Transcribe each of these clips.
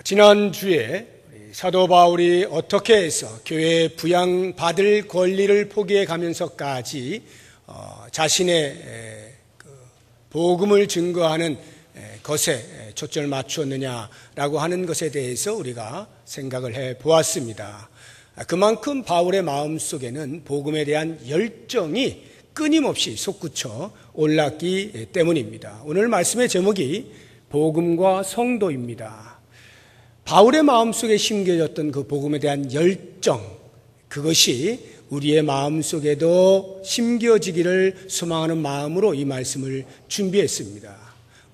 지난주에 사도 바울이 어떻게 해서 교회에 부양받을 권리를 포기해 가면서까지 자신의 복음을 증거하는 것에 초점을 맞추었느냐라고 하는 것에 대해서 우리가 생각을 해 보았습니다. 그만큼 바울의 마음속에는 복음에 대한 열정이 끊임없이 솟구쳐 올랐기 때문입니다. 오늘 말씀의 제목이 복음과 성도입니다. 바울의 마음속에 심겨졌던 그 복음에 대한 열정, 그것이 우리의 마음속에도 심겨지기를 소망하는 마음으로 이 말씀을 준비했습니다.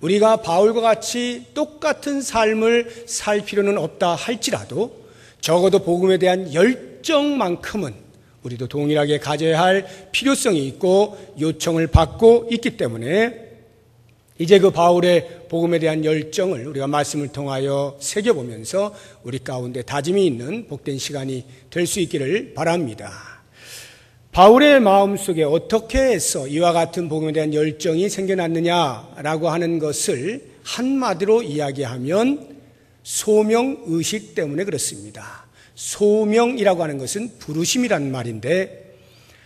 우리가 바울과 같이 똑같은 삶을 살 필요는 없다 할지라도 적어도 복음에 대한 열정만큼은 우리도 동일하게 가져야 할 필요성이 있고 요청을 받고 있기 때문에 이제 그 바울의 복음에 대한 열정을 우리가 말씀을 통하여 새겨보면서 우리 가운데 다짐이 있는 복된 시간이 될 수 있기를 바랍니다. 바울의 마음속에 어떻게 해서 이와 같은 복음에 대한 열정이 생겨났느냐라고 하는 것을 한마디로 이야기하면 소명의식 때문에 그렇습니다. 소명이라고 하는 것은 부르심이라는 말인데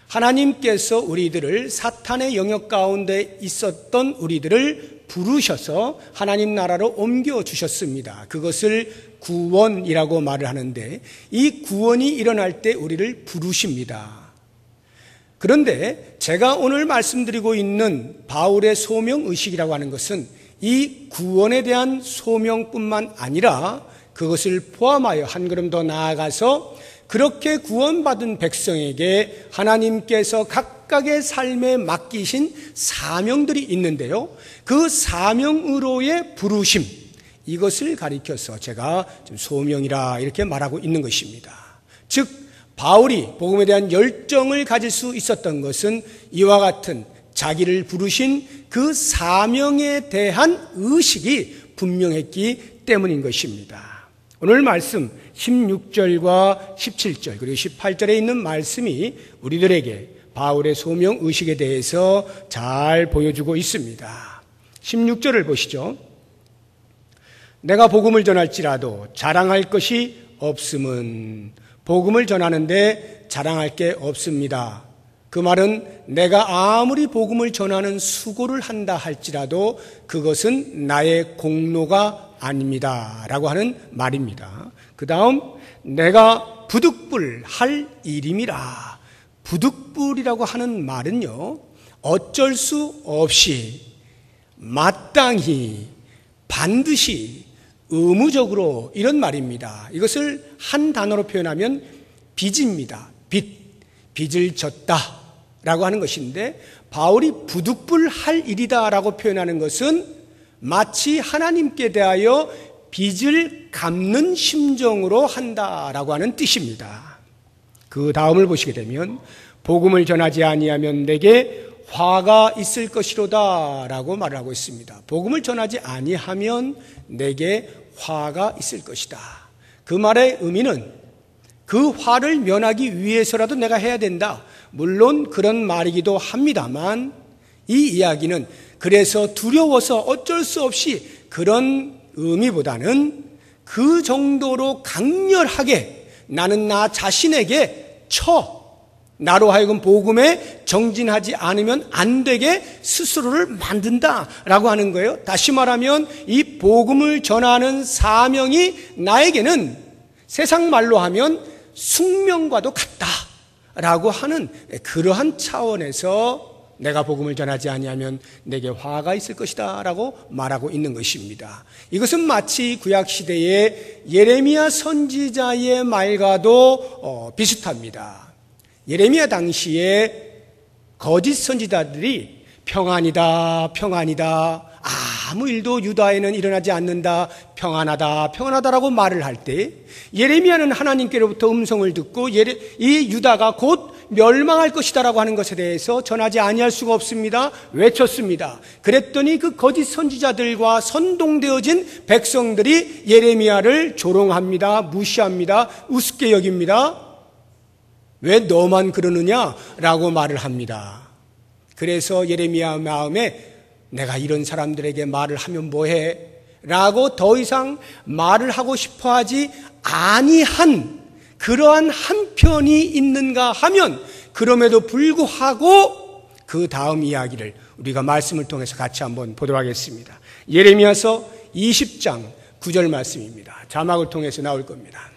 하나님께서 우리들을 사탄의 영역 가운데 있었던 우리들을 부르셔서 하나님 나라로 옮겨주셨습니다. 그것을 구원이라고 말을 하는데 이 구원이 일어날 때 우리를 부르십니다. 그런데 제가 오늘 말씀드리고 있는 바울의 소명의식이라고 하는 것은 이 구원에 대한 소명뿐만 아니라 그것을 포함하여 한 걸음 더 나아가서 그렇게 구원받은 백성에게 하나님께서 각각의 삶에 맡기신 사명들이 있는데요. 그 사명으로의 부르심, 이것을 가리켜서 제가 좀 소명이라 이렇게 말하고 있는 것입니다. 즉 바울이 복음에 대한 열정을 가질 수 있었던 것은 이와 같은 자기를 부르신 그 사명에 대한 의식이 분명했기 때문인 것입니다. 오늘 말씀 16절과 17절 그리고 18절에 있는 말씀이 우리들에게 바울의 소명의식에 대해서 잘 보여주고 있습니다. 16절을 보시죠. 내가 복음을 전할지라도 자랑할 것이 없음은 복음을 전하는데 자랑할 게 없습니다. 그 말은 내가 아무리 복음을 전하는 수고를 한다 할지라도 그것은 나의 공로가 아닙니다. 라고 하는 말입니다. 그 다음 내가 부득불 할 일임이라. 부득불이라고 하는 말은요, 어쩔 수 없이 마땅히 반드시 의무적으로 이런 말입니다. 이것을 한 단어로 표현하면 빚입니다. 빚을 졌다 라고 하는 것인데 바울이 부득불 할 일이다 라고 표현하는 것은 마치 하나님께 대하여 빚을 갚는 심정으로 한다라고 하는 뜻입니다. 그 다음을 보시게 되면 복음을 전하지 아니하면 내게 화가 있을 것이로다 라고 말을 하고 있습니다. 복음을 전하지 아니하면 내게 화가 있을 것이다. 그 말의 의미는 그 화를 면하기 위해서라도 내가 해야 된다. 물론 그런 말이기도 합니다만 이 이야기는 그래서 두려워서 어쩔 수 없이 그런 의미보다는 그 정도로 강렬하게 나는 나 자신에게 나로 하여금 복음에 정진하지 않으면 안 되게 스스로를 만든다라고 하는 거예요. 다시 말하면 이 복음을 전하는 사명이 나에게는 세상 말로 하면 숙명과도 같다라고 하는 그러한 차원에서 내가 복음을 전하지 아니하면 내게 화가 있을 것이다 라고 말하고 있는 것입니다. 이것은 마치 구약시대의 예레미야 선지자의 말과도 비슷합니다. 예레미야 당시에 거짓 선지자들이 평안이다 아무 일도 유다에는 일어나지 않는다 평안하다라고 말을 할 때 예레미야는 하나님께로부터 음성을 듣고 이 유다가 곧 멸망할 것이다라고 하는 것에 대해서 전하지 아니할 수가 없습니다. 외쳤습니다. 그랬더니 그 거짓 선지자들과 선동되어진 백성들이 예레미야를 조롱합니다. 무시합니다. 우습게 여깁니다. 왜 너만 그러느냐라고 말을 합니다. 그래서 예레미야 마음에 내가 이런 사람들에게 말을 하면 뭐해? 라고 더 이상 말을 하고 싶어 하지 아니한 그러한 한편이 있는가 하면 그럼에도 불구하고 그 다음 이야기를 우리가 말씀을 통해서 같이 한번 보도록 하겠습니다. 예레미야서 20장 9절 말씀입니다. 자막을 통해서 나올 겁니다.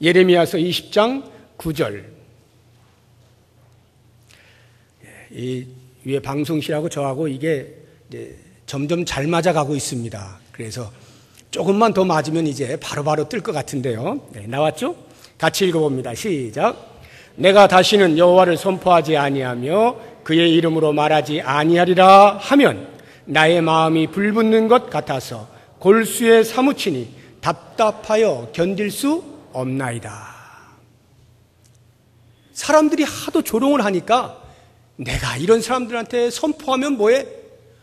예레미야서 20장 9절. 이 위에 방송실하고 저하고 이게 점점 잘 맞아가고 있습니다. 그래서 조금만 더 맞으면 이제 바로바로 뜰 것 같은데요. 네, 나왔죠? 같이 읽어봅니다. 시작. 내가 다시는 여호와를 선포하지 아니하며 그의 이름으로 말하지 아니하리라 하면 나의 마음이 불붙는 것 같아서 골수에 사무치니 답답하여 견딜 수 없나이다. 사람들이 하도 조롱을 하니까 내가 이런 사람들한테 선포하면 뭐해?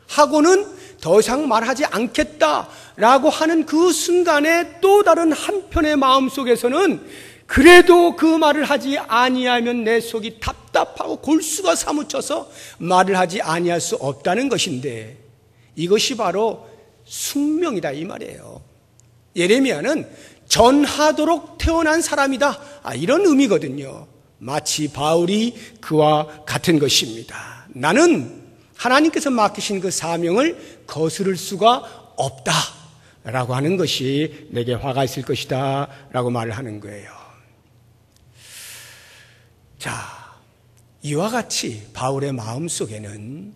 하고는 더 이상 말하지 않겠다라고 하는 그 순간에 또 다른 한편의 마음속에서는 그래도 그 말을 하지 아니하면 내 속이 답답하고 골수가 사무쳐서 말을 하지 아니할 수 없다는 것인데 이것이 바로 숙명이다 이 말이에요. 예레미야는 전하도록 태어난 사람이다 이런 의미거든요. 마치 바울이 그와 같은 것입니다. 나는 하나님께서 맡기신 그 사명을 거스를 수가 없다라고 하는 것이 내게 화가 있을 것이다 라고 말을 하는 거예요. 자, 이와 같이 바울의 마음속에는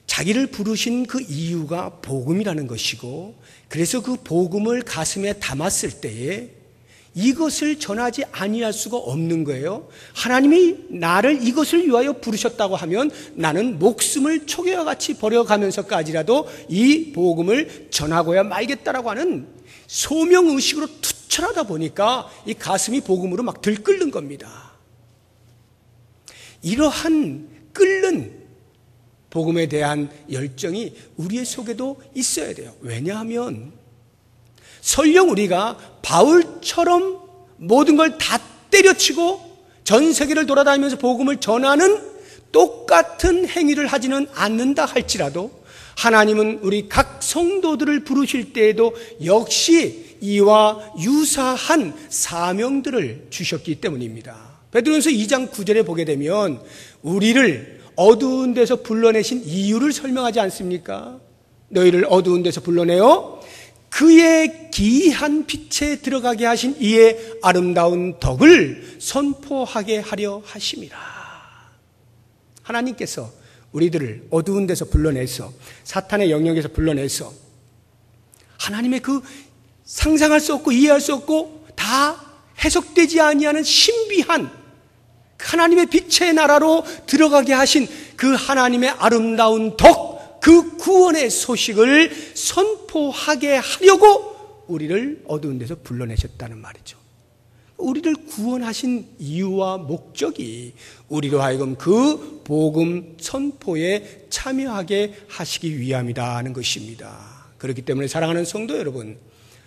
자기를 부르신 그 이유가 복음이라는 것이고 그래서 그 복음을 가슴에 담았을 때에 이것을 전하지 아니할 수가 없는 거예요. 하나님이 나를 이것을 위하여 부르셨다고 하면 나는 목숨을 초계와 같이 버려가면서까지라도 이 복음을 전하고야 말겠다라고 하는 소명의식으로 투철하다 보니까 이 가슴이 복음으로 막 들끓는 겁니다. 이러한 끓는 복음에 대한 열정이 우리의 속에도 있어야 돼요. 왜냐하면 설령 우리가 바울처럼 모든 걸 다 때려치고 전 세계를 돌아다니면서 복음을 전하는 똑같은 행위를 하지는 않는다 할지라도 하나님은 우리 각 성도들을 부르실 때에도 역시 이와 유사한 사명들을 주셨기 때문입니다. 베드로전서 2장 9절에 보게 되면 우리를 어두운 데서 불러내신 이유를 설명하지 않습니까? 너희를 어두운 데서 불러내어 그의 기이한 빛에 들어가게 하신 이의 아름다운 덕을 선포하게 하려 하심이라. 하나님께서 우리들을 어두운 데서 불러내서 사탄의 영역에서 불러내서 하나님의 그 상상할 수 없고 이해할 수 없고 다 해석되지 아니하는 신비한 하나님의 빛의 나라로 들어가게 하신 그 하나님의 아름다운 덕, 그 구원의 소식을 선포하게 하려고 우리를 어두운 데서 불러내셨다는 말이죠. 우리를 구원하신 이유와 목적이 우리로 하여금 그 복음 선포에 참여하게 하시기 위함이다 하는 것입니다. 그렇기 때문에 사랑하는 성도 여러분,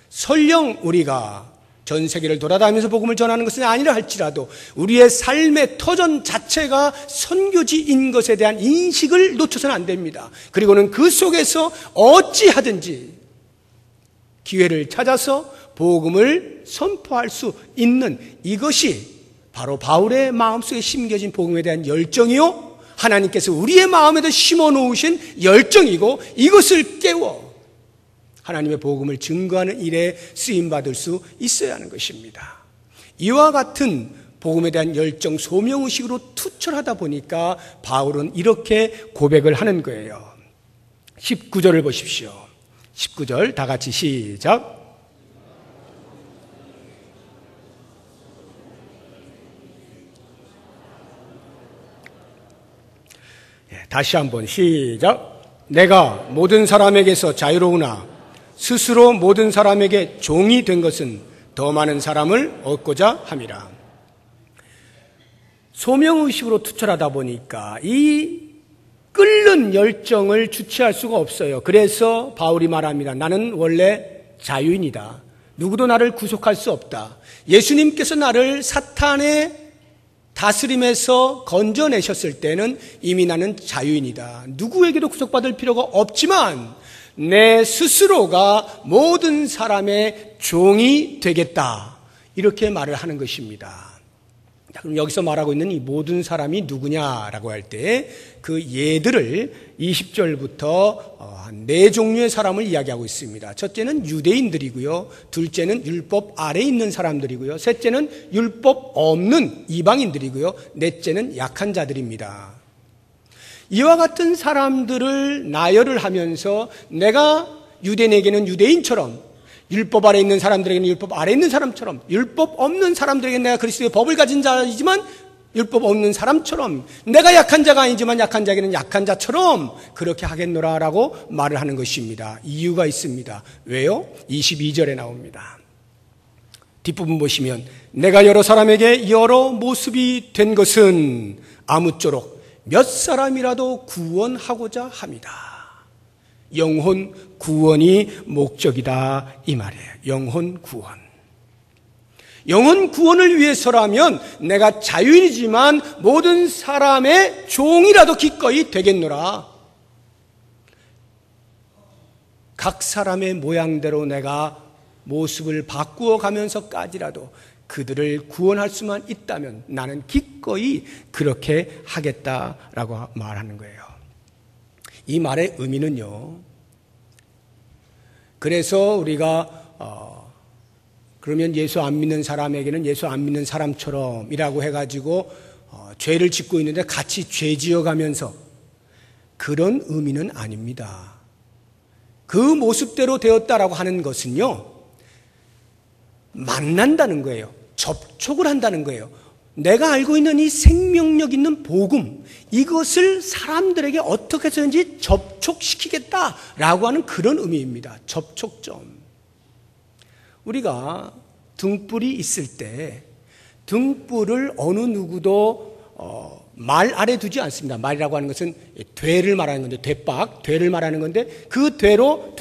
설령 우리가 전 세계를 돌아다니면서 복음을 전하는 것은 아니라 할지라도 우리의 삶의 터전 자체가 선교지인 것에 대한 인식을 놓쳐서는 안 됩니다. 그리고는 그 속에서 어찌하든지 기회를 찾아서 복음을 선포할 수 있는 이것이 바로 바울의 마음속에 심겨진 복음에 대한 열정이요 하나님께서 우리의 마음에도 심어놓으신 열정이고 이것을 깨워 하나님의 복음을 증거하는 일에 쓰임받을 수 있어야 하는 것입니다. 이와 같은 복음에 대한 열정, 소명의식으로 투철하다 보니까 바울은 이렇게 고백을 하는 거예요. 19절을 보십시오. 19절 다 같이 시작. 다시 한번 시작. 내가 모든 사람에게서 자유로우나 스스로 모든 사람에게 종이 된 것은 더 많은 사람을 얻고자 함이라. 소명의식으로 투철하다 보니까 이 끓는 열정을 주체할 수가 없어요. 그래서 바울이 말합니다. 나는 원래 자유인이다. 누구도 나를 구속할 수 없다. 예수님께서 나를 사탄의 다스림에서 건져내셨을 때는 이미 나는 자유인이다. 누구에게도 구속받을 필요가 없지만 내 스스로가 모든 사람의 종이 되겠다. 이렇게 말을 하는 것입니다. 그럼 여기서 말하고 있는 이 모든 사람이 누구냐라고 할 때 그 예들을 20절부터 한 4종류의 사람을 이야기하고 있습니다. 첫째는 유대인들이고요. 둘째는 율법 아래에 있는 사람들이고요. 셋째는 율법 없는 이방인들이고요. 넷째는 약한 자들입니다. 이와 같은 사람들을 나열을 하면서 내가 유대인에게는 유대인처럼, 율법 아래에 있는 사람들에게는 율법 아래에 있는 사람처럼, 율법 없는 사람들에게는 내가 그리스도의 법을 가진 자이지만 율법 없는 사람처럼, 내가 약한 자가 아니지만 약한 자에게는 약한 자처럼 그렇게 하겠노라라고 말을 하는 것입니다. 이유가 있습니다. 왜요? 22절에 나옵니다. 뒷부분 보시면 내가 여러 사람에게 여러 모습이 된 것은 아무쪼록 몇 사람이라도 구원하고자 합니다. 영혼 구원이 목적이다 이 말이에요. 영혼 구원. 영혼 구원을 위해서라면 내가 자유인이지만 모든 사람의 종이라도 기꺼이 되겠노라. 각 사람의 모양대로 내가 모습을 바꾸어 가면서까지라도 그들을 구원할 수만 있다면 나는 기꺼이 그렇게 하겠다라고 말하는 거예요. 이 말의 의미는요. 그래서 우리가 그러면 예수 안 믿는 사람에게는 예수 안 믿는 사람처럼이라고 해가지고 죄를 짓고 있는데 같이 죄 지어가면서 그런 의미는 아닙니다. 그 모습대로 되었다라고 하는 것은요. 만난다는 거예요. 접촉을 한다는 거예요. 내가 알고 있는 이 생명력 있는 복음, 이것을 사람들에게 어떻게 해서든지 접촉시키겠다라고 하는 그런 의미입니다. 접촉점. 우리가 등불이 있을 때 등불을 어느 누구도 말 아래 두지 않습니다. 말이라고 하는 것은 되를 말하는 건데, 되를 말하는 건데 그 되로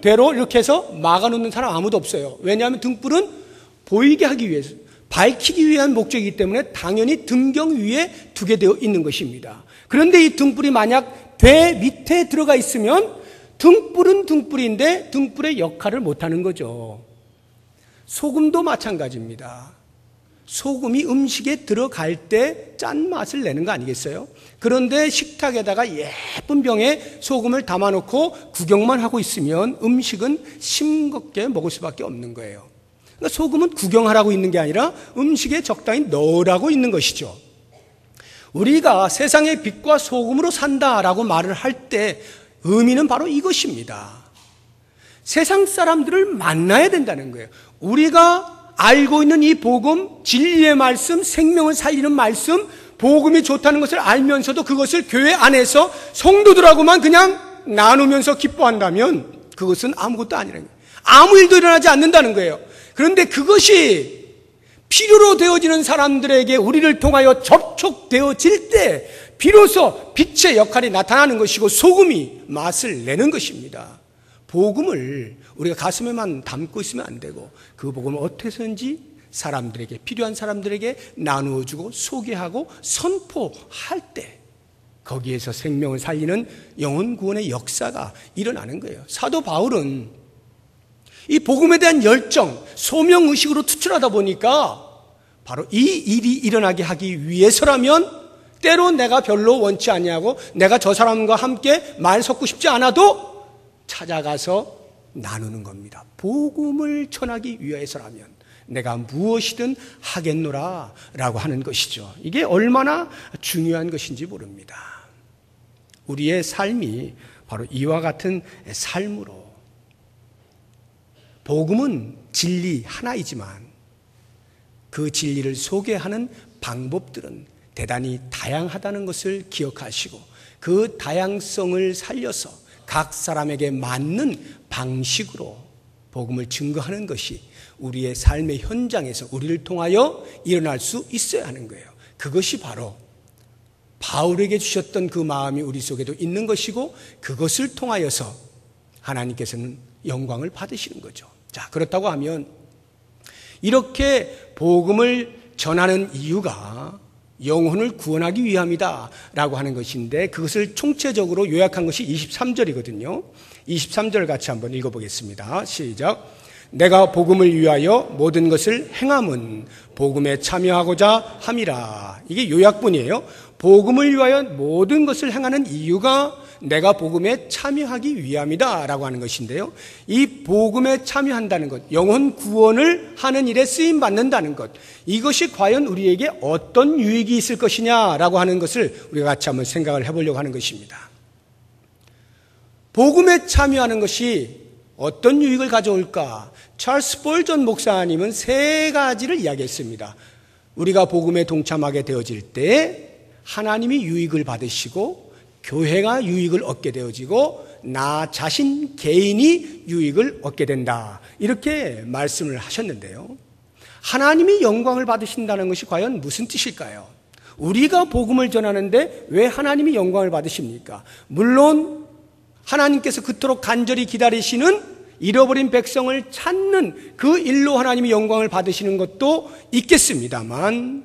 되로 이렇게 해서 막아놓는 사람 아무도 없어요. 왜냐하면 등불은 보이게 하기 위해서, 밝히기 위한 목적이기 때문에 당연히 등경 위에 두게 되어 있는 것입니다. 그런데 이 등불이 만약 되 밑에 들어가 있으면 등불은 등불인데 등불의 역할을 못하는 거죠. 소금도 마찬가지입니다. 소금이 음식에 들어갈 때 짠맛을 내는 거 아니겠어요? 그런데 식탁에다가 예쁜 병에 소금을 담아놓고 구경만 하고 있으면 음식은 싱겁게 먹을 수밖에 없는 거예요. 그러니까 소금은 구경하라고 있는 게 아니라 음식에 적당히 넣으라고 있는 것이죠. 우리가 세상의 빛과 소금으로 산다라고 말을 할 때 의미는 바로 이것입니다. 세상 사람들을 만나야 된다는 거예요. 우리가 알고 있는 이 복음, 진리의 말씀, 생명을 살리는 말씀, 복음이 좋다는 것을 알면서도 그것을 교회 안에서 성도들하고만 그냥 나누면서 기뻐한다면 그것은 아무것도 아니라는 거예요. 아무 일도 일어나지 않는다는 거예요. 그런데 그것이 필요로 되어지는 사람들에게 우리를 통하여 접촉되어질 때 비로소 빛의 역할이 나타나는 것이고 소금이 맛을 내는 것입니다. 복음을 우리가 가슴에만 담고 있으면 안 되고 그 복음을 어떻게 해서든지 사람들에게, 필요한 사람들에게 나누어주고 소개하고 선포할 때 거기에서 생명을 살리는 영혼 구원의 역사가 일어나는 거예요. 사도 바울은 이 복음에 대한 열정, 소명의식으로 투철하다 보니까 바로 이 일이 일어나게 하기 위해서라면 때로 내가 별로 원치 아니하고 내가 저 사람과 함께 말 섞고 싶지 않아도 찾아가서 나누는 겁니다. 복음을 전하기 위해서라면 내가 무엇이든 하겠노라 라고 하는 것이죠. 이게 얼마나 중요한 것인지 모릅니다. 우리의 삶이 바로 이와 같은 삶으로 복음은 진리 하나이지만 그 진리를 소개하는 방법들은 대단히 다양하다는 것을 기억하시고 그 다양성을 살려서 각 사람에게 맞는 방식으로 복음을 증거하는 것이 우리의 삶의 현장에서 우리를 통하여 일어날 수 있어야 하는 거예요. 그것이 바로 바울에게 주셨던 그 마음이 우리 속에도 있는 것이고 그것을 통하여서 하나님께서는 영광을 받으시는 거죠. 자, 그렇다고 하면 이렇게 복음을 전하는 이유가 영혼을 구원하기 위함이다 라고 하는 것인데, 그것을 총체적으로 요약한 것이 23절이거든요. 23절 같이 한번 읽어보겠습니다. 시작. 내가 복음을 위하여 모든 것을 행함은 복음에 참여하고자 함이라. 이게 요약본이에요. 복음을 위하여 모든 것을 행하는 이유가 내가 복음에 참여하기 위함이다 라고 하는 것인데요. 이 복음에 참여한다는 것, 영혼 구원을 하는 일에 쓰임받는다는 것, 이것이 과연 우리에게 어떤 유익이 있을 것이냐라고 하는 것을 우리가 같이 한번 생각을 해보려고 하는 것입니다. 복음에 참여하는 것이 어떤 유익을 가져올까? 찰스 스펄전 목사님은 세 가지를 이야기했습니다. 우리가 복음에 동참하게 되어질 때 하나님이 유익을 받으시고 교회가 유익을 얻게 되어지고 나 자신 개인이 유익을 얻게 된다, 이렇게 말씀을 하셨는데요. 하나님이 영광을 받으신다는 것이 과연 무슨 뜻일까요? 우리가 복음을 전하는데 왜 하나님이 영광을 받으십니까? 물론 하나님께서 그토록 간절히 기다리시는 잃어버린 백성을 찾는 그 일로 하나님이 영광을 받으시는 것도 있겠습니다만,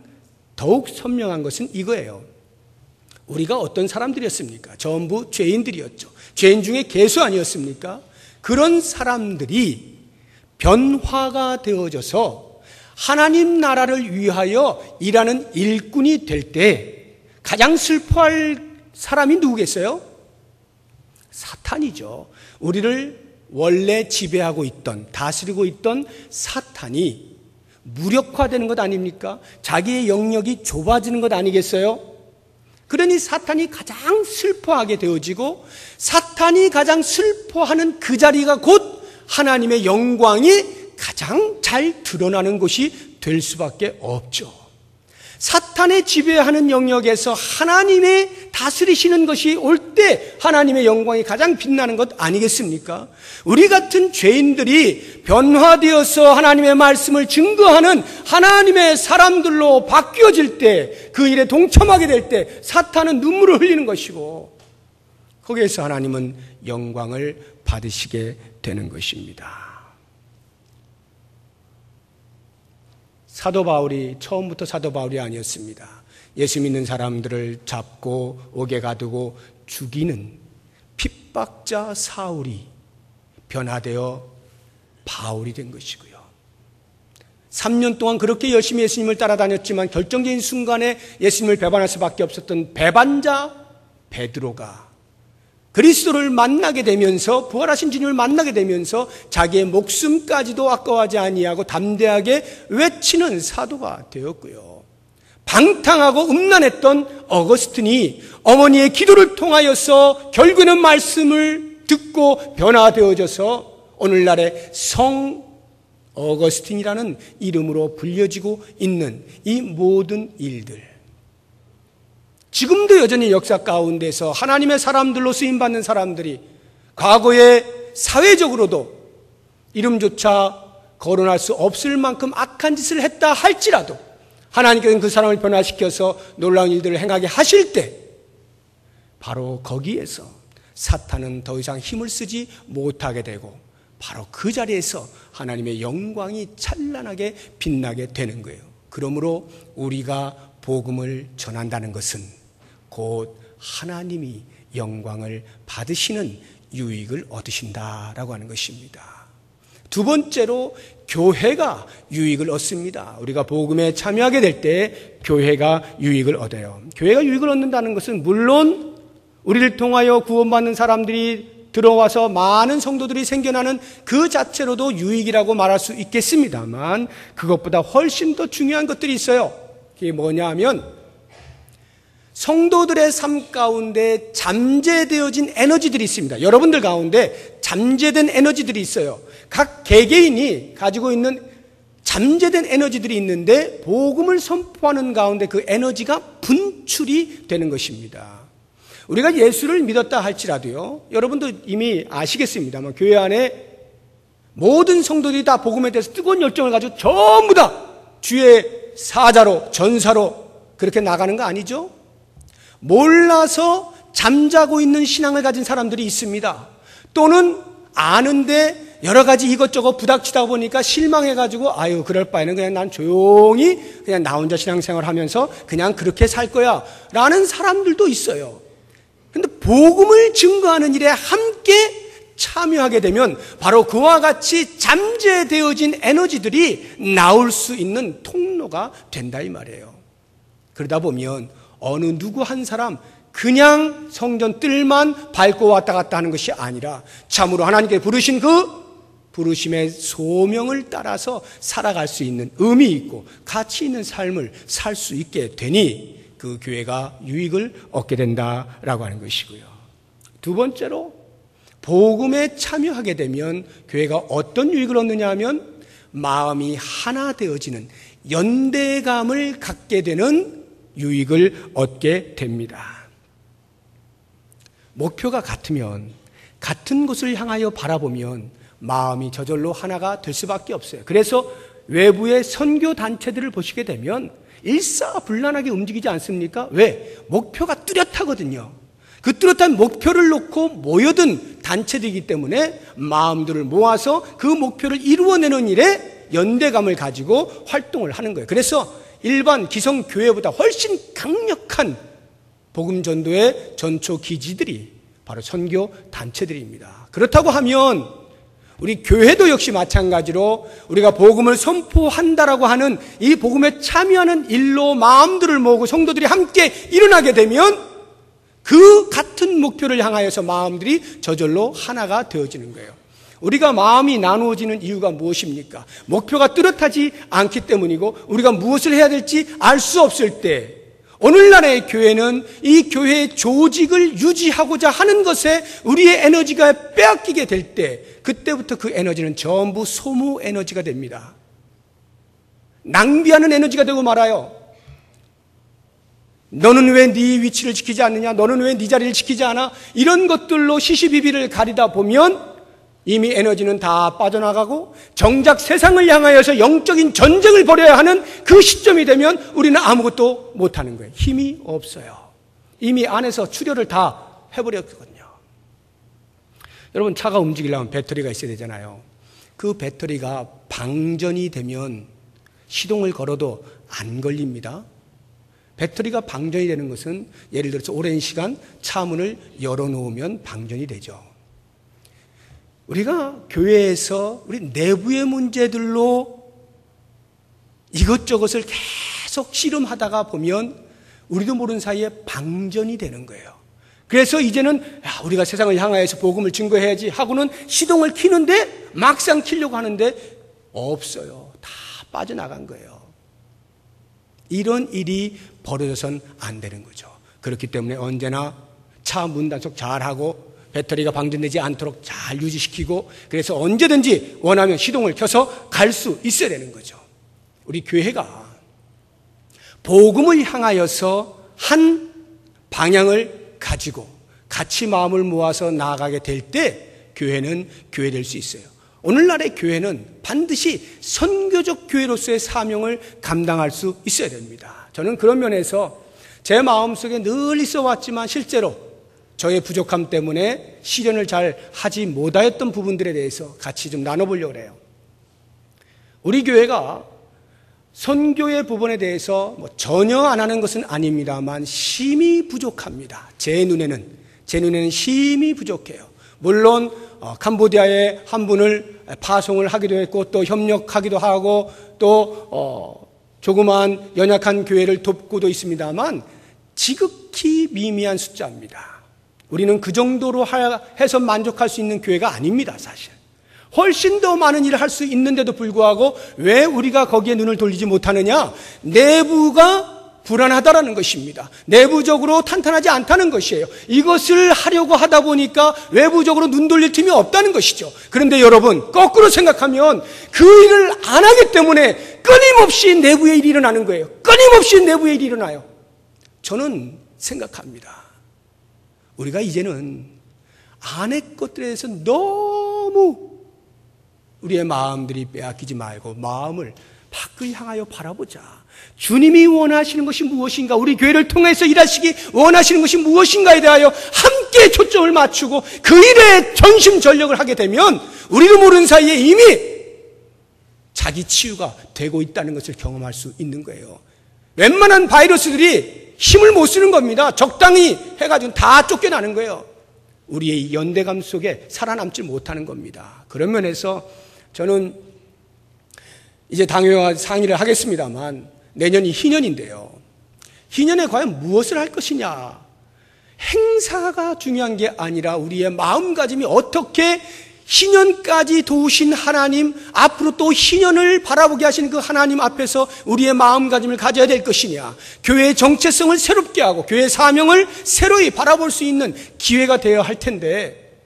더욱 선명한 것은 이거예요. 우리가 어떤 사람들이었습니까? 전부 죄인들이었죠. 죄인 중에 괴수 아니었습니까? 그런 사람들이 변화가 되어져서 하나님 나라를 위하여 일하는 일꾼이 될 때 가장 슬퍼할 사람이 누구겠어요? 사탄이죠. 우리를 원래 지배하고 있던, 다스리고 있던 사탄이 무력화되는 것 아닙니까? 자기의 영역이 좁아지는 것 아니겠어요? 그러니 사탄이 가장 슬퍼하게 되어지고, 사탄이 가장 슬퍼하는 그 자리가 곧 하나님의 영광이 가장 잘 드러나는 곳이 될 수밖에 없죠. 사탄의 지배하는 영역에서 하나님의 다스리시는 것이 올 때 하나님의 영광이 가장 빛나는 것 아니겠습니까? 우리 같은 죄인들이 변화되어서 하나님의 말씀을 증거하는 하나님의 사람들로 바뀌어질 때, 그 일에 동참하게 될 때 사탄은 눈물을 흘리는 것이고, 거기에서 하나님은 영광을 받으시게 되는 것입니다. 사도 바울이 처음부터 사도 바울이 아니었습니다. 예수 믿는 사람들을 잡고 옥에 가두고 죽이는 핍박자 사울이 변화되어 바울이 된 것이고요. 3년 동안 그렇게 열심히 예수님을 따라다녔지만 결정적인 순간에 예수님을 배반할 수밖에 없었던 배반자 베드로가 그리스도를 만나게 되면서, 부활하신 주님을 만나게 되면서 자기의 목숨까지도 아까워하지 아니하고 담대하게 외치는 사도가 되었고요. 방탕하고 음란했던 어거스틴이 어머니의 기도를 통하여서 결국에는 말씀을 듣고 변화되어져서 오늘날의 성 어거스틴이라는 이름으로 불려지고 있는 이 모든 일들, 지금도 여전히 역사 가운데서 하나님의 사람들로 쓰임받는 사람들이 과거에 사회적으로도 이름조차 거론할 수 없을 만큼 악한 짓을 했다 할지라도 하나님께서는 그 사람을 변화시켜서 놀라운 일들을 행하게 하실 때, 바로 거기에서 사탄은 더 이상 힘을 쓰지 못하게 되고 바로 그 자리에서 하나님의 영광이 찬란하게 빛나게 되는 거예요. 그러므로 우리가 복음을 전한다는 것은 곧 하나님이 영광을 받으시는 유익을 얻으신다라고 하는 것입니다. 두 번째로 교회가 유익을 얻습니다. 우리가 복음에 참여하게 될 때 교회가 유익을 얻어요. 교회가 유익을 얻는다는 것은 물론 우리를 통하여 구원받는 사람들이 들어와서 많은 성도들이 생겨나는 그 자체로도 유익이라고 말할 수 있겠습니다만, 그것보다 훨씬 더 중요한 것들이 있어요. 그게 뭐냐 하면 성도들의 삶 가운데 잠재되어진 에너지들이 있습니다. 여러분들 가운데 잠재된 에너지들이 있어요. 각 개개인이 가지고 있는 잠재된 에너지들이 있는데 복음을 선포하는 가운데 그 에너지가 분출이 되는 것입니다. 우리가 예수를 믿었다 할지라도요, 여러분도 이미 아시겠습니다만 교회 안에 모든 성도들이 다 복음에 대해서 뜨거운 열정을 가지고 전부 다 주의 사자로, 전사로 그렇게 나가는 거 아니죠? 몰라서 잠자고 있는 신앙을 가진 사람들이 있습니다. 또는 아는데 여러 가지 이것저것 부닥치다 보니까 실망해가지고 아유 그럴 바에는 그냥 난 조용히 그냥 나 혼자 신앙생활 하면서 그냥 그렇게 살 거야 라는 사람들도 있어요. 근데 복음을 증거하는 일에 함께 참여하게 되면 바로 그와 같이 잠재되어진 에너지들이 나올 수 있는 통로가 된다 이 말이에요. 그러다 보면 어느 누구 한 사람 그냥 성전 뜰만 밟고 왔다 갔다 하는 것이 아니라 참으로 하나님께 부르신 그 부르심의 소명을 따라서 살아갈 수 있는 의미 있고 가치 있는 삶을 살 수 있게 되니 그 교회가 유익을 얻게 된다라고 하는 것이고요. 두 번째로 복음에 참여하게 되면 교회가 어떤 유익을 얻느냐 하면 마음이 하나 되어지는 연대감을 갖게 되는 유익을 얻게 됩니다. 목표가 같으면 같은 곳을 향하여 바라보면 마음이 저절로 하나가 될 수밖에 없어요. 그래서 외부의 선교 단체들을 보시게 되면 일사불란하게 움직이지 않습니까? 왜? 목표가 뚜렷하거든요. 그 뚜렷한 목표를 놓고 모여든 단체들이기 때문에 마음들을 모아서 그 목표를 이루어내는 일에 연대감을 가지고 활동을 하는 거예요. 그래서 일반 기성교회보다 훨씬 강력한 복음 전도의 전초 기지들이 바로 선교 단체들입니다. 그렇다고 하면 우리 교회도 역시 마찬가지로 우리가 복음을 선포한다라고 하는 이 복음에 참여하는 일로 마음들을 모으고 성도들이 함께 일어나게 되면 그 같은 목표를 향하여서 마음들이 저절로 하나가 되어지는 거예요. 우리가 마음이 나누어지는 이유가 무엇입니까? 목표가 뚜렷하지 않기 때문이고 우리가 무엇을 해야 될지 알 수 없을 때 오늘날의 교회는 이 교회의 조직을 유지하고자 하는 것에 우리의 에너지가 빼앗기게 될 때 그때부터 그 에너지는 전부 소모 에너지가 됩니다. 낭비하는 에너지가 되고 말아요. 너는 왜 네 위치를 지키지 않느냐? 너는 왜 네 자리를 지키지 않아? 이런 것들로 시시비비를 가리다 보면 이미 에너지는 다 빠져나가고 정작 세상을 향하여서 영적인 전쟁을 벌여야 하는 그 시점이 되면 우리는 아무것도 못하는 거예요. 힘이 없어요. 이미 안에서 출혈을 다 해버렸거든요. 여러분 차가 움직이려면 배터리가 있어야 되잖아요. 그 배터리가 방전이 되면 시동을 걸어도 안 걸립니다. 배터리가 방전이 되는 것은 예를 들어서 오랜 시간 차 문을 열어놓으면 방전이 되죠. 우리가 교회에서 우리 내부의 문제들로 이것저것을 계속 씨름하다가 보면 우리도 모르는 사이에 방전이 되는 거예요. 그래서 이제는 우리가 세상을 향하여서 복음을 증거해야지 하고는 시동을 켜는데 막상 켜려고 하는데 없어요. 다 빠져나간 거예요. 이런 일이 벌어져선 안 되는 거죠. 그렇기 때문에 언제나 차 문 단속 잘하고 배터리가 방전되지 않도록 잘 유지시키고 그래서 언제든지 원하면 시동을 켜서 갈 수 있어야 되는 거죠. 우리 교회가 복음을 향하여서 한 방향을 가지고 같이 마음을 모아서 나아가게 될 때 교회는 교회될 수 있어요. 오늘날의 교회는 반드시 선교적 교회로서의 사명을 감당할 수 있어야 됩니다. 저는 그런 면에서 제 마음속에 늘 있어 왔지만 실제로 저의 부족함 때문에 실현을 잘 하지 못하였던 부분들에 대해서 같이 좀 나눠보려고 해요. 우리 교회가 선교의 부분에 대해서 전혀 안 하는 것은 아닙니다만 심히 부족합니다. 제 눈에는 심히 부족해요. 물론 캄보디아에 한 분을 파송을 하기도 했고 또 협력하기도 하고 또 조그마한 연약한 교회를 돕고도 있습니다만 지극히 미미한 숫자입니다. 우리는 그 정도로 해서 만족할 수 있는 교회가 아닙니다, 사실. 훨씬 더 많은 일을 할 수 있는데도 불구하고 왜 우리가 거기에 눈을 돌리지 못하느냐? 내부가 불안하다라는 것입니다. 내부적으로 탄탄하지 않다는 것이에요. 이것을 하려고 하다 보니까 외부적으로 눈 돌릴 틈이 없다는 것이죠. 그런데 여러분, 거꾸로 생각하면 그 일을 안 하기 때문에 끊임없이 내부의 일이 일어나는 거예요. 끊임없이 내부의 일이 일어나요. 저는 생각합니다. 우리가 이제는 안의 것들에 대해서 너무 우리의 마음들이 빼앗기지 말고 마음을 밖을 향하여 바라보자. 주님이 원하시는 것이 무엇인가, 우리 교회를 통해서 일하시기 원하시는 것이 무엇인가에 대하여 함께 초점을 맞추고 그 일에 전심전력을 하게 되면 우리도 모르는 사이에 이미 자기 치유가 되고 있다는 것을 경험할 수 있는 거예요. 웬만한 바이러스들이 힘을 못 쓰는 겁니다. 적당히 해가지고 다 쫓겨나는 거예요. 우리의 연대감 속에 살아남지 못하는 겁니다. 그런 면에서 저는 이제 당회와 상의를 하겠습니다만 내년이 희년인데요. 희년에 과연 무엇을 할 것이냐. 행사가 중요한 게 아니라 우리의 마음가짐이 어떻게 희년까지 도우신 하나님, 앞으로 또 희년을 바라보게 하시는 그 하나님 앞에서 우리의 마음가짐을 가져야 될 것이냐. 교회의 정체성을 새롭게 하고 교회의 사명을 새로이 바라볼 수 있는 기회가 되어야 할 텐데,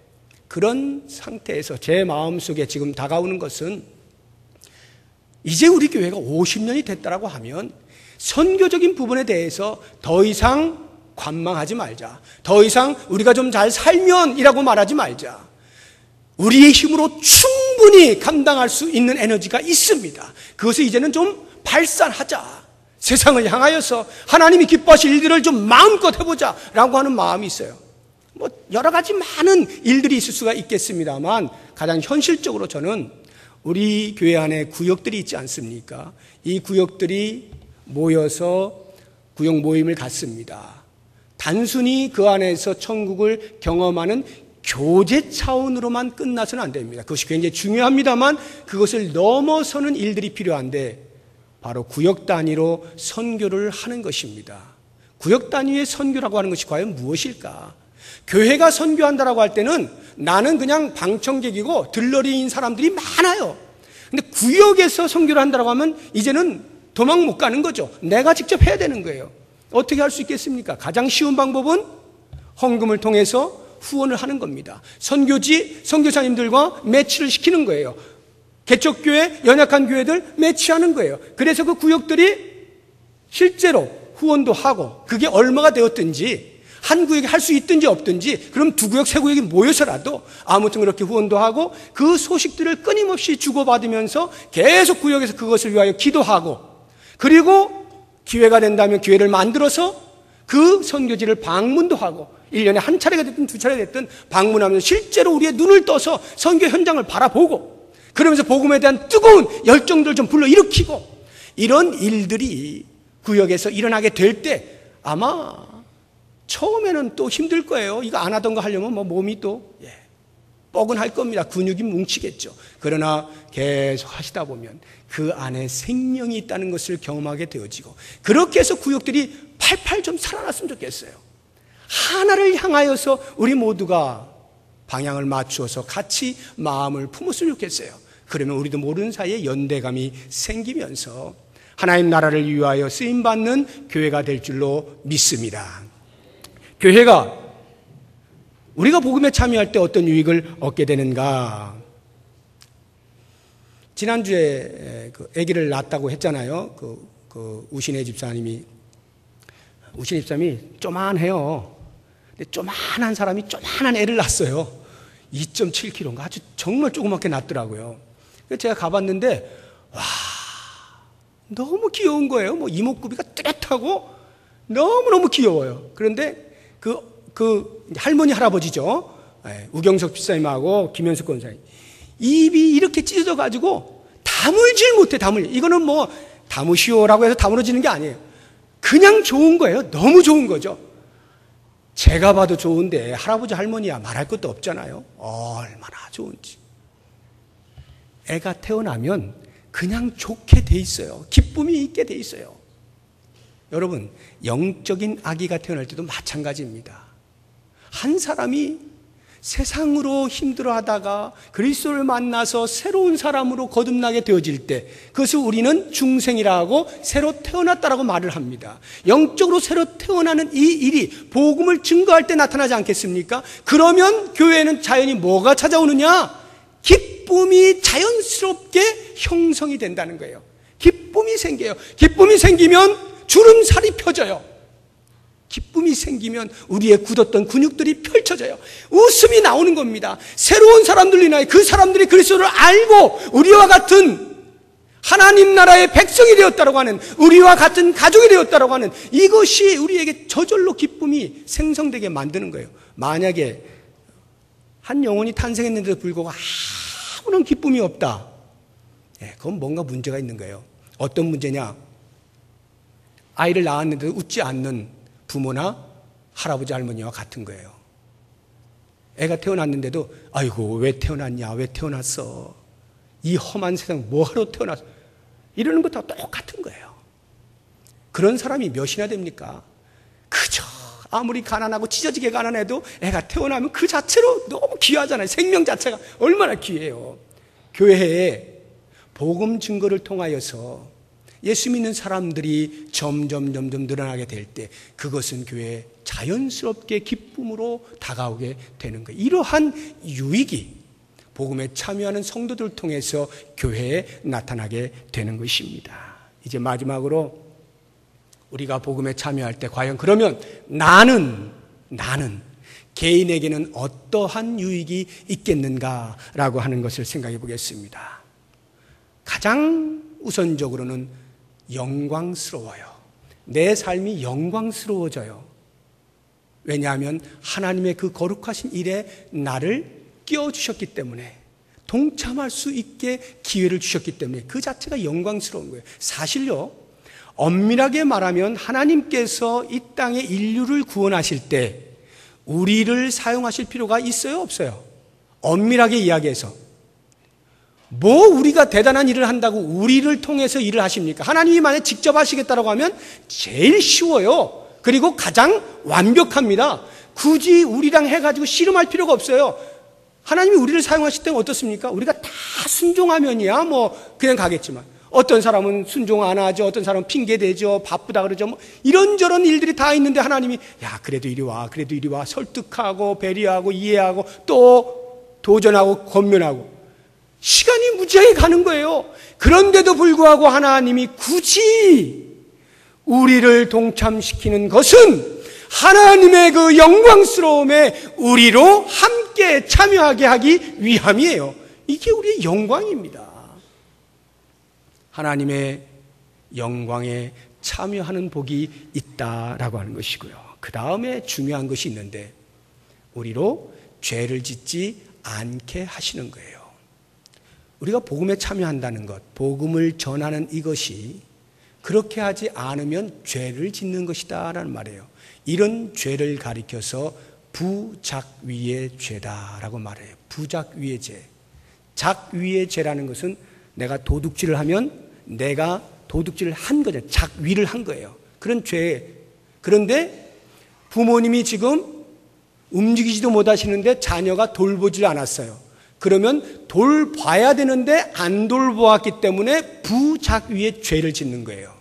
그런 상태에서 제 마음속에 지금 다가오는 것은 이제 우리 교회가 50년이 됐다라고 하면 선교적인 부분에 대해서 더 이상 관망하지 말자. 더 이상 우리가 좀 잘 살면 이라고 말하지 말자. 우리의 힘으로 충분히 감당할 수 있는 에너지가 있습니다. 그것을 이제는 좀 발산하자. 세상을 향하여서 하나님이 기뻐하실 일들을 좀 마음껏 해보자 라고 하는 마음이 있어요. 뭐 여러 가지 많은 일들이 있을 수가 있겠습니다만 가장 현실적으로 저는 우리 교회 안에 구역들이 있지 않습니까? 이 구역들이 모여서 구역 모임을 갖습니다. 단순히 그 안에서 천국을 경험하는 교제 차원으로만 끝나서는 안 됩니다. 그것이 굉장히 중요합니다만 그것을 넘어서는 일들이 필요한데 바로 구역 단위로 선교를 하는 것입니다. 구역 단위의 선교라고 하는 것이 과연 무엇일까? 교회가 선교한다라고 할 때는 나는 그냥 방청객이고 들러리인 사람들이 많아요. 근데 구역에서 선교를 한다라고 하면 이제는 도망 못 가는 거죠. 내가 직접 해야 되는 거예요. 어떻게 할 수 있겠습니까? 가장 쉬운 방법은 헌금을 통해서 후원을 하는 겁니다. 선교지, 선교사님들과 매치를 시키는 거예요. 개척교회, 연약한 교회들 매치하는 거예요. 그래서 그 구역들이 실제로 후원도 하고 그게 얼마가 되었든지 한 구역에 할 수 있든지 없든지 그럼 두 구역, 세 구역이 모여서라도 아무튼 그렇게 후원도 하고 그 소식들을 끊임없이 주고받으면서 계속 구역에서 그것을 위하여 기도하고 그리고 기회가 된다면 기회를 만들어서 그 선교지를 방문도 하고 1년에 한 차례가 됐든 두 차례가 됐든 방문하면서 실제로 우리의 눈을 떠서 선교 현장을 바라보고 그러면서 복음에 대한 뜨거운 열정들을 좀 불러일으키고 이런 일들이 구역에서 일어나게 될 때 아마 처음에는 또 힘들 거예요. 이거 안 하던 거 하려면 뭐 몸이 또 뻐근할 겁니다. 근육이 뭉치겠죠. 그러나 계속 하시다 보면 그 안에 생명이 있다는 것을 경험하게 되어지고 그렇게 해서 구역들이 팔팔 좀 살아났으면 좋겠어요. 하나를 향하여서 우리 모두가 방향을 맞추어서 같이 마음을 품었으면 좋겠어요. 그러면 우리도 모르는 사이에 연대감이 생기면서 하나님 나라를 위하여 쓰임받는 교회가 될 줄로 믿습니다. 교회가 우리가 복음에 참여할 때 어떤 유익을 얻게 되는가? 지난주에 그 아기를 낳았다고 했잖아요. 그 우신혜 집사님이 쪼만해요. 근데 쪼만한 사람이 쪼만한 애를 낳았어요. 2.7kg인가 아주 정말 조그맣게 낳더라고요. 그래서 제가 가봤는데 와 너무 귀여운 거예요. 뭐 이목구비가 뚜렷하고 너무너무 귀여워요. 그런데 그 할머니 할아버지죠. 우경석 집사님하고 김현숙 권사님 입이 이렇게 찢어져 가지고 다물질 못해. 이거는 뭐 다무시오라고 해서 다물어지는 게 아니에요. 그냥 좋은 거예요. 너무 좋은 거죠. 제가 봐도 좋은데 할아버지 할머니야 말할 것도 없잖아요. 얼마나 좋은지. 애가 태어나면 그냥 좋게 돼 있어요. 기쁨이 있게 돼 있어요. 여러분 영적인 아기가 태어날 때도 마찬가지입니다. 한 사람이 세상으로 힘들어하다가 그리스도를 만나서 새로운 사람으로 거듭나게 되어질 때 그것을 우리는 중생이라고 새로 태어났다라고 말을 합니다. 영적으로 새로 태어나는 이 일이 복음을 증거할 때 나타나지 않겠습니까? 그러면 교회에는 자연히 뭐가 찾아오느냐? 기쁨이 자연스럽게 형성이 된다는 거예요. 기쁨이 생겨요. 기쁨이 생기면 주름살이 펴져요. 기쁨이 생기면 우리의 굳었던 근육들이 펼쳐져요. 웃음이 나오는 겁니다. 새로운 사람들이 나요. 그 사람들이 그리스도를 알고 우리와 같은 하나님 나라의 백성이 되었다라고 하는, 우리와 같은 가족이 되었다라고 하는 이것이 우리에게 저절로 기쁨이 생성되게 만드는 거예요. 만약에 한 영혼이 탄생했는데도 불구하고 아무런 기쁨이 없다, 그건 뭔가 문제가 있는 거예요. 어떤 문제냐? 아이를 낳았는데도 웃지 않는 부모나 할아버지 할머니와 같은 거예요. 애가 태어났는데도 아이고 왜 태어났냐, 왜 태어났어, 이 험한 세상 뭐하러 태어났어, 이러는 거 다 똑같은 거예요. 그런 사람이 몇이나 됩니까? 그저 아무리 가난하고 찢어지게 가난해도 애가 태어나면 그 자체로 너무 귀하잖아요. 생명 자체가 얼마나 귀해요. 교회에 복음 증거를 통하여서 예수 믿는 사람들이 점점 늘어나게 될 때 그것은 교회에 자연스럽게 기쁨으로 다가오게 되는 거예요. 이러한 유익이 복음에 참여하는 성도들을 통해서 교회에 나타나게 되는 것입니다. 이제 마지막으로 우리가 복음에 참여할 때 과연 그러면 나는 개인에게는 어떠한 유익이 있겠는가라고 하는 것을 생각해 보겠습니다. 가장 우선적으로는 영광스러워요. 내 삶이 영광스러워져요. 왜냐하면 하나님의 그 거룩하신 일에 나를 끼워주셨기 때문에, 동참할 수 있게 기회를 주셨기 때문에 그 자체가 영광스러운 거예요. 사실요, 엄밀하게 말하면 하나님께서 이 땅의 인류를 구원하실 때 우리를 사용하실 필요가 있어요, 없어요? 엄밀하게 이야기해서 뭐 우리가 대단한 일을 한다고 우리를 통해서 일을 하십니까? 하나님이 만약 직접 하시겠다라고 하면 제일 쉬워요. 그리고 가장 완벽합니다. 굳이 우리랑 해가지고 씨름할 필요가 없어요. 하나님이 우리를 사용하실 때는 어떻습니까? 우리가 다 순종하면이야 뭐 그냥 가겠지만, 어떤 사람은 순종 안 하죠. 어떤 사람은 핑계대죠. 바쁘다 그러죠. 뭐 이런저런 일들이 다 있는데 하나님이 야 그래도 이리 와, 그래도 이리 와, 설득하고 배려하고 이해하고 또 도전하고 권면하고 시간이 무지하게 가는 거예요. 그런데도 불구하고 하나님이 굳이 우리를 동참시키는 것은 하나님의 그 영광스러움에 우리로 함께 참여하게 하기 위함이에요. 이게 우리의 영광입니다. 하나님의 영광에 참여하는 복이 있다라고 하는 것이고요. 그 다음에 중요한 것이 있는데, 우리로 죄를 짓지 않게 하시는 거예요. 우리가 복음에 참여한다는 것, 복음을 전하는 이것이 그렇게 하지 않으면 죄를 짓는 것이다 라는 말이에요. 이런 죄를 가리켜서 부작위의 죄다라고 말해요. 부작위의 죄. 작위의 죄라는 것은 내가 도둑질을 하면 내가 도둑질을 한 거죠. 작위를 한 거예요. 그런 죄. 그런데 부모님이 지금 움직이지도 못하시는데 자녀가 돌보질 않았어요. 그러면 돌봐야 되는데 안 돌보았기 때문에 부작위의 죄를 짓는 거예요.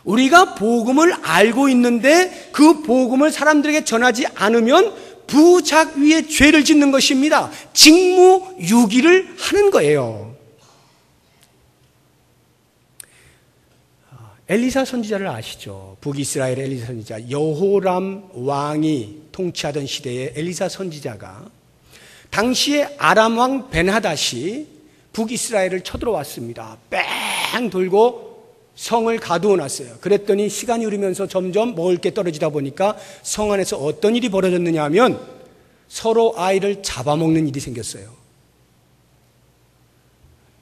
우리가 복음을 알고 있는데 그 복음을 사람들에게 전하지 않으면 부작위의 죄를 짓는 것입니다. 직무유기를 하는 거예요. 엘리사 선지자를 아시죠? 북이스라엘의 엘리사 선지자, 여호람 왕이 통치하던 시대에 엘리사 선지자가 당시에 아람 왕 벤하닷이 북이스라엘을 쳐들어왔습니다. 뺑 돌고 성을 가두어 놨어요. 그랬더니 시간이 흐르면서 점점 먹을 게 떨어지다 보니까 성 안에서 어떤 일이 벌어졌느냐 하면 서로 아이를 잡아먹는 일이 생겼어요.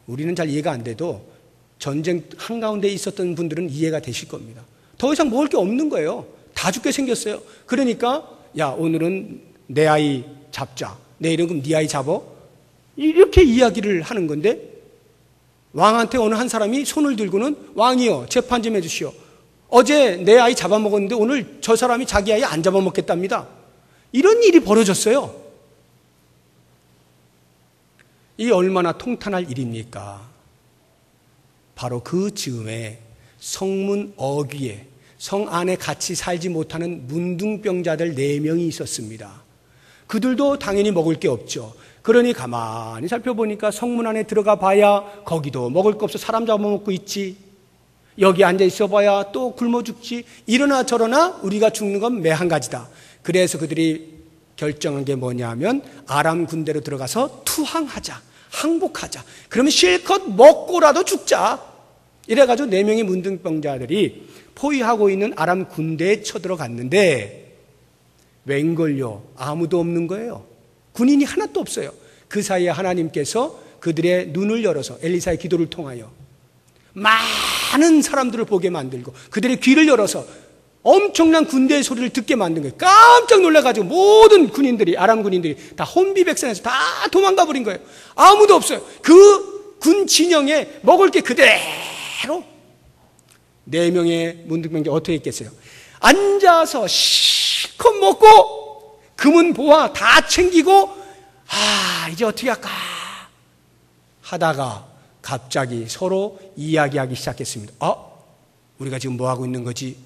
우리는 잘 이해가 안 돼도 전쟁 한가운데 있었던 분들은 이해가 되실 겁니다. 더 이상 먹을 게 없는 거예요. 다 죽게 생겼어요. 그러니까 야 오늘은 내 아이 잡자, 내일은 그럼 네 아이 잡어? 이렇게 이야기를 하는 건데, 왕한테 어느 한 사람이 손을 들고는 왕이여 재판 좀 해주시오. 어제 내 아이 잡아먹었는데 오늘 저 사람이 자기 아이 안 잡아먹겠답니다. 이런 일이 벌어졌어요. 이 얼마나 통탄할 일입니까? 바로 그 즈음에 성문 어귀에 성 안에 같이 살지 못하는 문둥병자들 4명이 있었습니다. 그들도 당연히 먹을 게 없죠. 그러니 가만히 살펴보니까 성문 안에 들어가 봐야 거기도 먹을 거 없어 사람 잡아먹고 있지. 여기 앉아 있어 봐야 또 굶어 죽지. 이러나 저러나 우리가 죽는 건 매 한 가지다. 그래서 그들이 결정한 게 뭐냐 하면 아람 군대로 들어가서 투항하자. 항복하자. 그러면 실컷 먹고라도 죽자. 이래가지고 4명의 문둥병자들이 포위하고 있는 아람 군대에 쳐들어갔는데 웬걸요? 아무도 없는 거예요. 군인이 하나도 없어요. 그 사이에 하나님께서 그들의 눈을 열어서 엘리사의 기도를 통하여 많은 사람들을 보게 만들고 그들의 귀를 열어서 엄청난 군대의 소리를 듣게 만든 거예요. 깜짝 놀라가지고 모든 군인들이, 아람 군인들이 다 혼비백산해서 다 도망가 버린 거예요. 아무도 없어요. 그 군 진영에 먹을 게 그대로. 4명의 문둥병자 어떻게 했겠어요? 앉아서 실컷 먹고 금은 보화 다 챙기고 이제 어떻게 할까 하다가 갑자기 서로 이야기하기 시작했습니다. 우리가 지금 뭐 하고 있는 거지?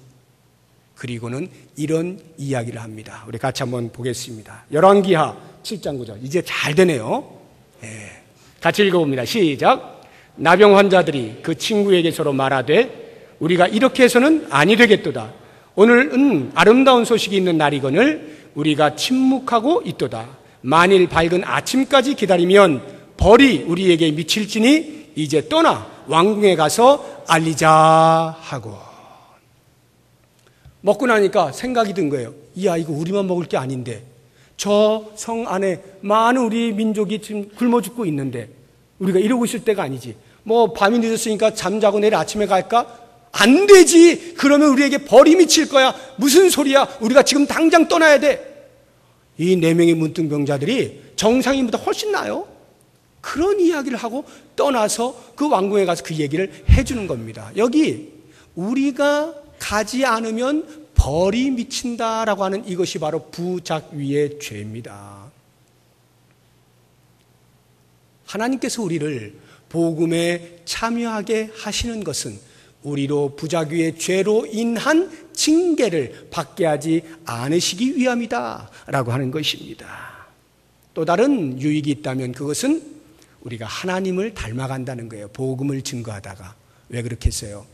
그리고는 이런 이야기를 합니다. 우리 같이 한번 보겠습니다. 열왕기하 7장 9절. 이제 잘 되네요. 같이 읽어봅니다. 시작. 나병 환자들이 그 친구에게 서로 말하되 우리가 이렇게 해서는 아니 되겠도다. 오늘은 아름다운 소식이 있는 날이거늘 우리가 침묵하고 있도다. 만일 밝은 아침까지 기다리면 벌이 우리에게 미칠지니 이제 떠나 왕궁에 가서 알리자 하고. 먹고 나니까 생각이 든 거예요. 이거 우리만 먹을 게 아닌데 저 성 안에 많은 우리 민족이 지금 굶어 죽고 있는데 우리가 이러고 있을 때가 아니지. 뭐 밤이 늦었으니까 잠자고 내일 아침에 갈까? 안 되지. 그러면 우리에게 벌이 미칠 거야. 무슨 소리야? 우리가 지금 당장 떠나야 돼. 이 4명의 문둥병자들이 정상인보다 훨씬 나아요. 그런 이야기를 하고 떠나서 그 왕궁에 가서 그 얘기를 해주는 겁니다. 여기 우리가 가지 않으면 벌이 미친다라고 하는 이것이 바로 부작위의 죄입니다. 하나님께서 우리를 복음에 참여하게 하시는 것은 우리로 부작위의 죄로 인한 징계를 받게 하지 않으시기 위함이다 라고 하는 것입니다. 또 다른 유익이 있다면 그것은 우리가 하나님을 닮아간다는 거예요. 복음을 증거하다가. 왜 그렇게 했어요?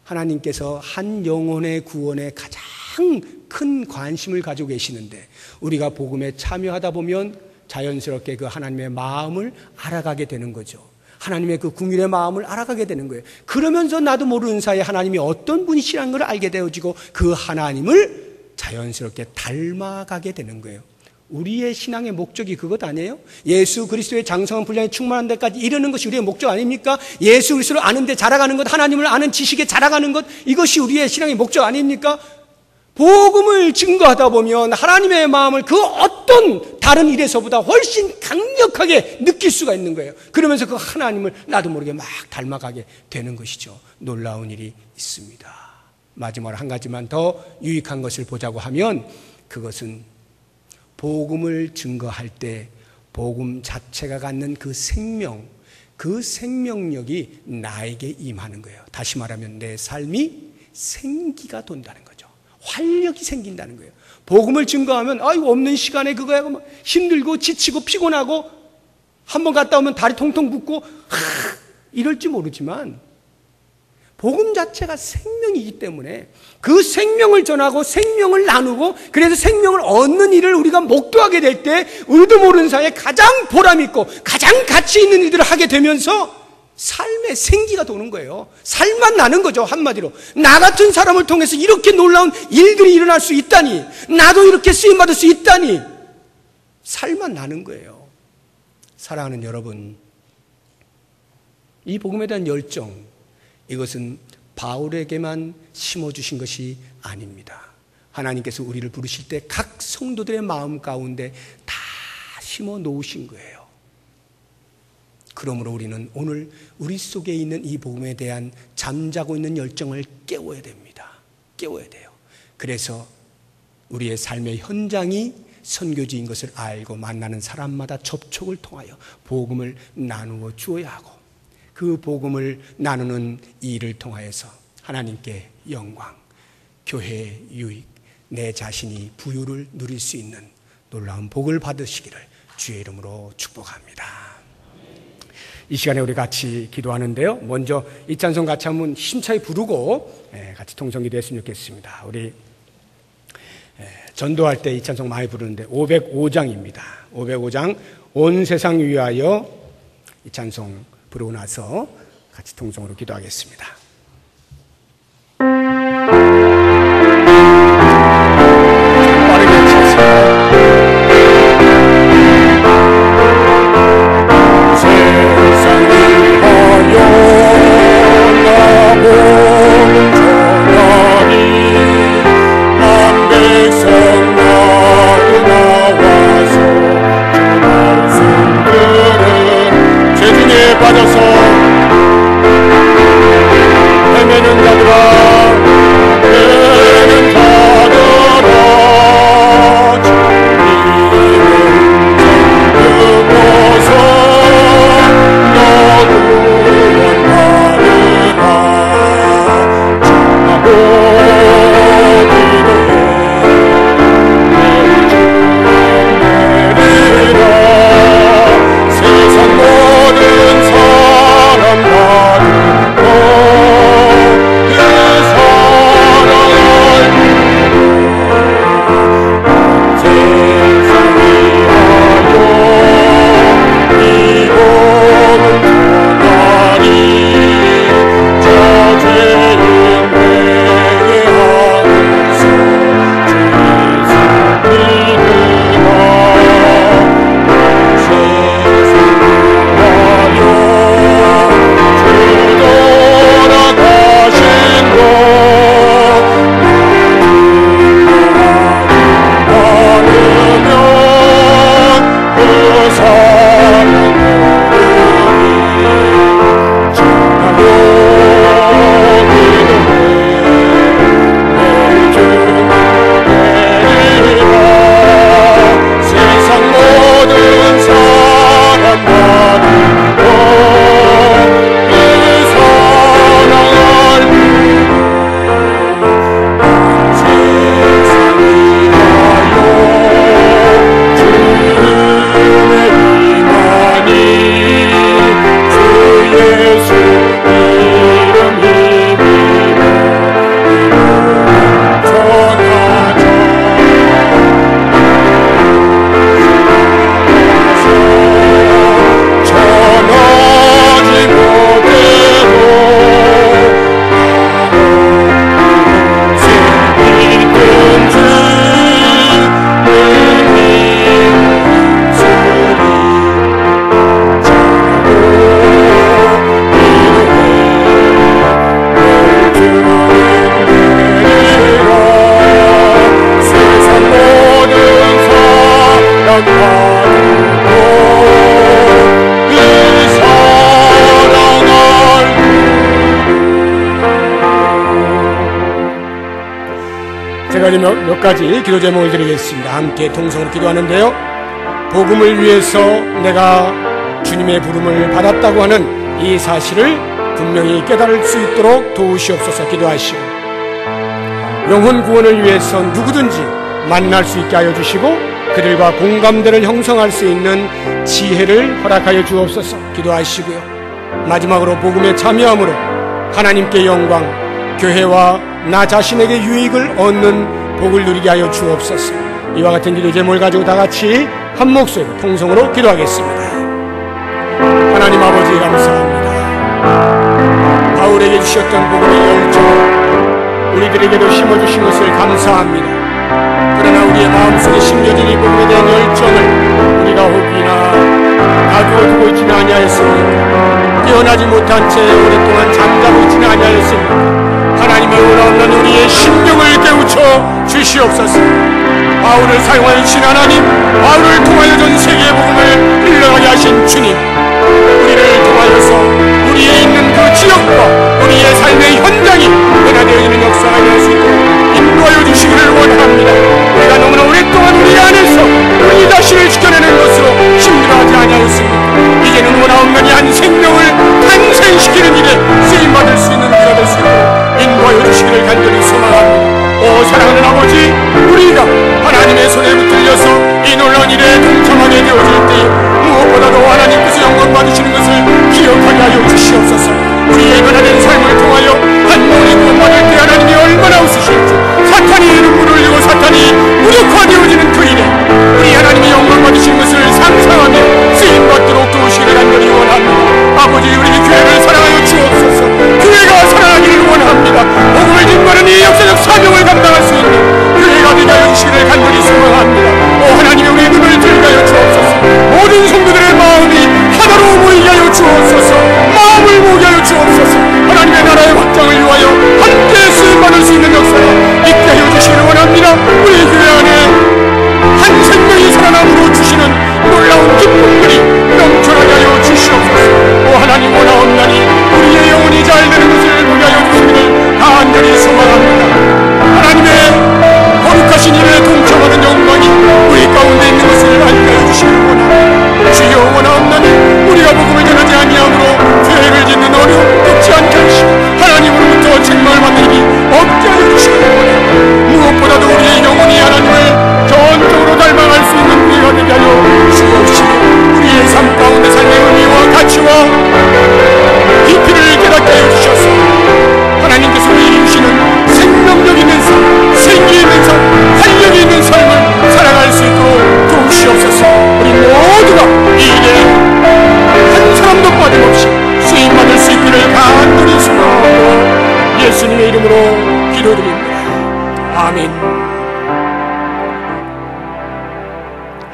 하나님께서 한 영혼의 구원에 가장 큰 관심을 가지고 계시는데 우리가 복음에 참여하다 보면 자연스럽게 그 하나님의 마음을 알아가게 되는 거죠. 하나님의 그 긍휼의 마음을 알아가게 되는 거예요. 그러면서 나도 모르는 사이에 하나님이 어떤 분이시라는 걸 알게 되어지고 그 하나님을 자연스럽게 닮아가게 되는 거예요. 우리의 신앙의 목적이 그것 아니에요? 예수 그리스도의 장성한 분량에 충만한 데까지 이르는 것이 우리의 목적 아닙니까? 예수 그리스도를 아는 데 자라가는 것, 하나님을 아는 지식에 자라가는 것, 이것이 우리의 신앙의 목적 아닙니까? 복음을 증거하다 보면 하나님의 마음을 그 어떤 다른 일에서보다 훨씬 강력하게 느낄 수가 있는 거예요. 그러면서 그 하나님을 나도 모르게 막 닮아가게 되는 것이죠. 놀라운 일이 있습니다. 마지막으로 한 가지만 더 유익한 것을 보자고 하면 그것은 복음을 증거할 때 복음 자체가 갖는 그 생명, 그 생명력이 나에게 임하는 거예요. 다시 말하면 내 삶이 생기가 돈다는 거죠. 활력이 생긴다는 거예요. 복음을 증거하면 이거 없는 시간에 그거야 힘들고 지치고 피곤하고 한번 갔다 오면 다리 통통 붓고 이럴지 모르지만 복음 자체가 생명이기 때문에 그 생명을 전하고 생명을 나누고 그래서 생명을 얻는 일을 우리가 목도하게 될 때 우리도 모르는 사이에 가장 보람있고 가장 가치 있는 일들을 하게 되면서 삶의 생기가 도는 거예요. 살만 나는 거죠. 한마디로 나 같은 사람을 통해서 이렇게 놀라운 일들이 일어날 수 있다니, 나도 이렇게 쓰임받을 수 있다니 살만 나는 거예요. 사랑하는 여러분, 이 복음에 대한 열정, 이것은 바울에게만 심어주신 것이 아닙니다. 하나님께서 우리를 부르실 때 각 성도들의 마음 가운데 다 심어 놓으신 거예요. 그러므로 우리는 오늘 우리 속에 있는 이 복음에 대한 잠자고 있는 열정을 깨워야 됩니다. 깨워야 돼요. 그래서 우리의 삶의 현장이 선교지인 것을 알고 만나는 사람마다 접촉을 통하여 복음을 나누어 주어야 하고 그 복음을 나누는 일을 통하여서 하나님께 영광, 교회의 유익, 내 자신이 부유를 누릴 수 있는 놀라운 복을 받으시기를 주의 이름으로 축복합니다. 이 시간에 우리 같이 기도하는데요. 먼저 이 찬송 같이 한번 힘차게 부르고 같이 통성기도 했으면 좋겠습니다. 우리 전도할 때 이 찬송 많이 부르는데 505장입니다. 505장 온 세상 위하여 이 찬송 부르고 나서 같이 통성으로 기도하겠습니다. 빠르게 치겠습니다. 빠져서 헤매는 자들아 헤매는 자들아 주님은 잠들어서 너도 원하느라 전하고 기도해 내리라 세상 모든 제가 몇 가지 기도 제목을 드리겠습니다. 함께 통성으로 기도하는데요. 복음을 위해서 내가 주님의 부름을 받았다고 하는 이 사실을 분명히 깨달을 수 있도록 도우시옵소서. 기도하시고 영혼 구원을 위해서 누구든지 만날 수 있게 하여 주시고 그들과 공감대를 형성할 수 있는 지혜를 허락하여 주옵소서. 기도하시고요. 마지막으로 복음에 참여함으로 하나님께 영광, 교회와 나 자신에게 유익을 얻는 복을 누리게 하여 주옵소서. 이와 같은 기도 제목을 가지고 다 같이 한 목소리로 통성으로 기도하겠습니다. 하나님 아버지 감사합니다. 바울에게 주셨던 복음의 열정 우리들에게도 심어주신 것을 감사합니다. 그러나 우리의 마음속에 심겨진 이 복음에 대한 열정을 우리가 혹이나 놔두어 두고 있지는 아니하였습니까? 깨어나지 못한 채 오랫동안 잠자고 있지는 아니하였습니까? 하나님이 원하옵는 우리의 심령을 깨우쳐 주시옵소서. 바울을 사용하신 하나님, 바울을 통하여 전 세계의 복음을 흘러가게 하신 주님, 우리를 통하여서 우리의 있는 그 지역과 우리의 삶의 현장이 변화되어 있는 역사가 될 수 있도록 인도하여 주시기를 원합니다. 우리가 너무나 오랫동안 우리 안에서 우리 자신을 지켜내는 것으로 힘들어하지 아니하였습니다. 이제는 원하옵는 이 한 생명을 탄생시키는 일에 쓰임받을 수 있는 우리가 될 수 있도록 인도하여 주시기를 간절히 소망합니다. 오 사랑하는 아버지, 우리가 하나님의 손에 붙들려서 이 놀라운 일에 동참하게 되어질 때 무엇보다도 하나님께서 영광 받으시는 것을 기억하게 하여 주시옵소서.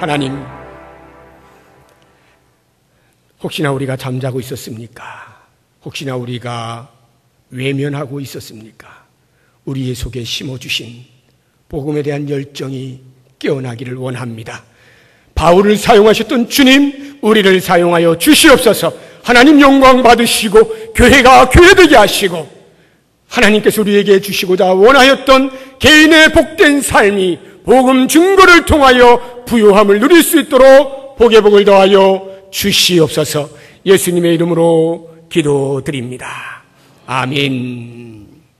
하나님, 혹시나 우리가 잠자고 있었습니까? 혹시나 우리가 외면하고 있었습니까? 우리의 속에 심어주신 복음에 대한 열정이 깨어나기를 원합니다. 바울을 사용하셨던 주님, 우리를 사용하여 주시옵소서. 하나님 영광 받으시고 교회가 교회되게 하시고 하나님께서 우리에게 주시고자 원하였던 개인의 복된 삶이 복음 증거를 통하여 부요함을 누릴 수 있도록 복의 복을 더하여 주시옵소서. 예수님의 이름으로 기도드립니다. 아멘.